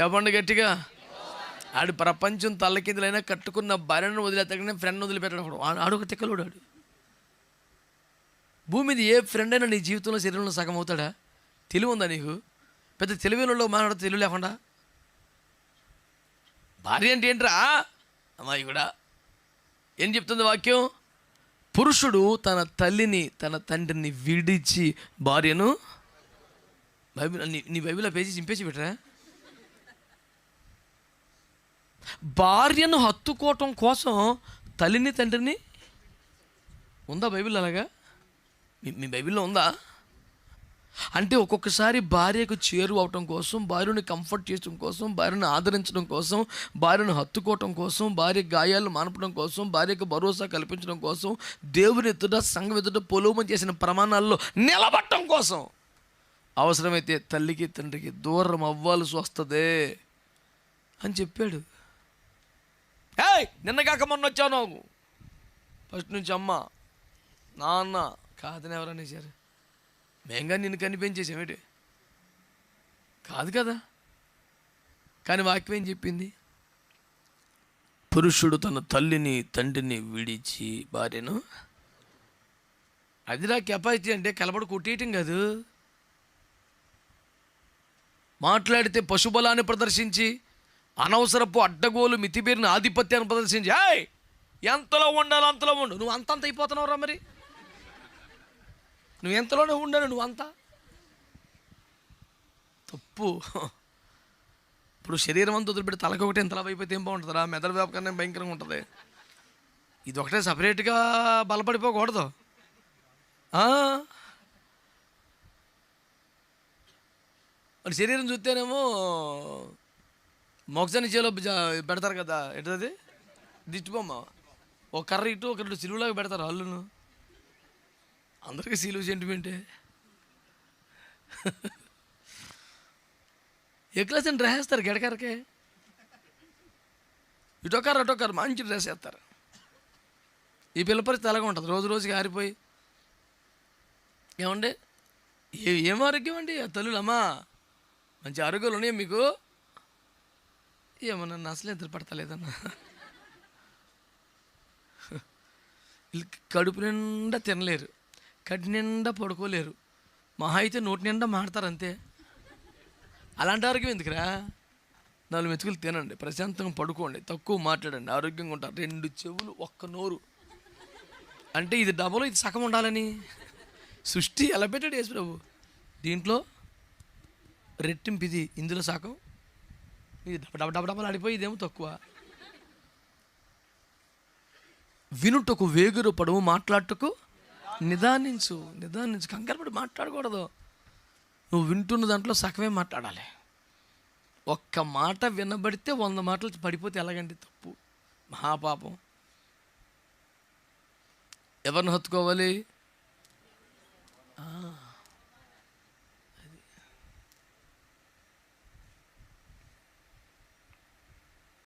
చెప్పండి గట్టిగా. ఆడు ప్రపంచం తల్లకిందులైనా కట్టుకున్న భార్యను వదిలేస్తాడని ఫ్రెండ్ వదిలిపెట్టడం ఆడొక తిక్కలోడు. ఆడు భూమి మీద ఏ ఫ్రెండ్ అయినా నీ జీవితంలో శరీరంలో సగం అవుతాడా? తెలివి ఉందా నీకు? పెద్ద తెలివిలో మాట్లాడితే తెలివి లేకుండా. భార్య అంటే ఏంట్రా అమ్మాయి కూడా ఏం చెప్తుంది వాక్యం? పురుషుడు తన తల్లిని తన తండ్రిని విడిచి భార్యను, బైబిల్ నీ బైబిల్లో పేజీ చింపేసి పెట్టరా. భార్యను హత్తుకోవటం కోసం తల్లిని తండ్రిని ఉందా బైబిల్? అలాగా మీ బైబిల్లో ఉందా? అంటే ఒక్కొక్కసారి భార్యకు చేరువ అవటం కోసం, భార్యను కంఫర్ట్ చేయడం కోసం, భార్యను ఆదరించడం కోసం, భార్యను హత్తుకోవటం కోసం, భార్య గాయాలు మానపడం కోసం, భార్యకు భరోసా కల్పించడం కోసం, దేవుని ఎదుట సంఘం ఎదుట పొలోమం చేసిన ప్రమాణాల్లో నిలబడటం కోసం అవసరమైతే తల్లికి తండ్రికి దూరం అవ్వాల్సి వస్తుంది అని చెప్పాడు. నిన్న కాక మొన్న వచ్చావు ఫస్ట్ నుంచి అమ్మ నాన్న కాదని ఎవరనేసారు? మేంగా నిన్ను కనిపించేసామేటి? కాదు కదా. కానీ వాక్యం ఏం చెప్పింది? పురుషుడు తన తల్లిని తండ్రిని విడిచి భార్యను, అది నా కెపాసిటీ అంటే కలబడి కొట్టేయటం కాదు. మాట్లాడితే పశుబలాన్ని ప్రదర్శించి అనవసరపు అడ్డగోలు మితిమీరిన ఆధిపత్యాన్ని ప్రదర్శించి ఎంతలో ఉండాలో అంతలో ఉండు. నువ్వు అంతంత అయిపోతున్నావు రా. మరి నువ్వు ఎంతలోనే ఉండాలి, నువ్వంతా తప్పు. ఇప్పుడు శరీరం అంతా వదిలిపెట్టి తలకొకటి ఎంతలా అయిపోతే ఏం బాగుంటుందా? మెదడు వ్యాపకం భయంకరంగా ఉంటుంది. ఇది ఒకటే సపరేట్గా బలపడిపోకూడదు. మరి శరీరం చూస్తేనేమో మొగజాని చేలో పెడతారు కదా, ఎటది దిష్టిబొమ్మ, ఒక కర్ర ఇటు ఒక రెండు సిలువులాగా పెడతారు అల్లును. అందరికీ సిలువు సెంటిమెంటే. ఏ క్లాస్ అని డ్రెస్ వేస్తారు గెడకరకే, ఇటొకరు అటొకరు మంచి డ్రెస్ వేస్తారు. ఈ పిల్ల పరిస్థితి అలాగే ఉంటుంది, రోజు రోజుకి ఆరిపోయి. ఏమండి ఏం ఆరోగ్యం అండి తల్లులమ్మా, మంచి ఆరోగ్యాలు ఉన్నాయి మీకు? ఏమో నన్ను అసలు నిద్ర పడతలేదన్నా. కడుపు నిండా తినలేరు, కడుపు నిండా పడుకోలేరు, మహా అయితే నోటి నిండా మాడతారు అంతే. అలాంటి ఆరోగ్యం ఎందుకురా? 4 మెతుకులు తినండి, ప్రశాంతంగా పడుకోండి, తక్కువ మాట్లాడండి, ఆరోగ్యంగా ఉంటారు. 2 చెవులు ఒక్క నోరు అంటే ఇది డబల్, ఇది సగం ఉండాలని సృష్టి ఎలా పెట్టాడు యేసు ప్రభు? దీంట్లో రెట్టింపు ఇది, ఇందులో సగం ఇది డబల్ ఆడిపోయి ఇదేమో తక్కువ. వినుటకు వేగురు పడవు, మాట్లాడుటకు నిదానించు. కంగారుపడి మాట్లాడకూడదు. నువ్వు వింటున్న దాంట్లో సగమే మాట్లాడాలి. ఒక్క మాట వినబడితే 100 మాటలు పడిపోతే ఎలాగండి? తప్పు, మహాపాపం. ఎవరిని హత్తుకోవాలి?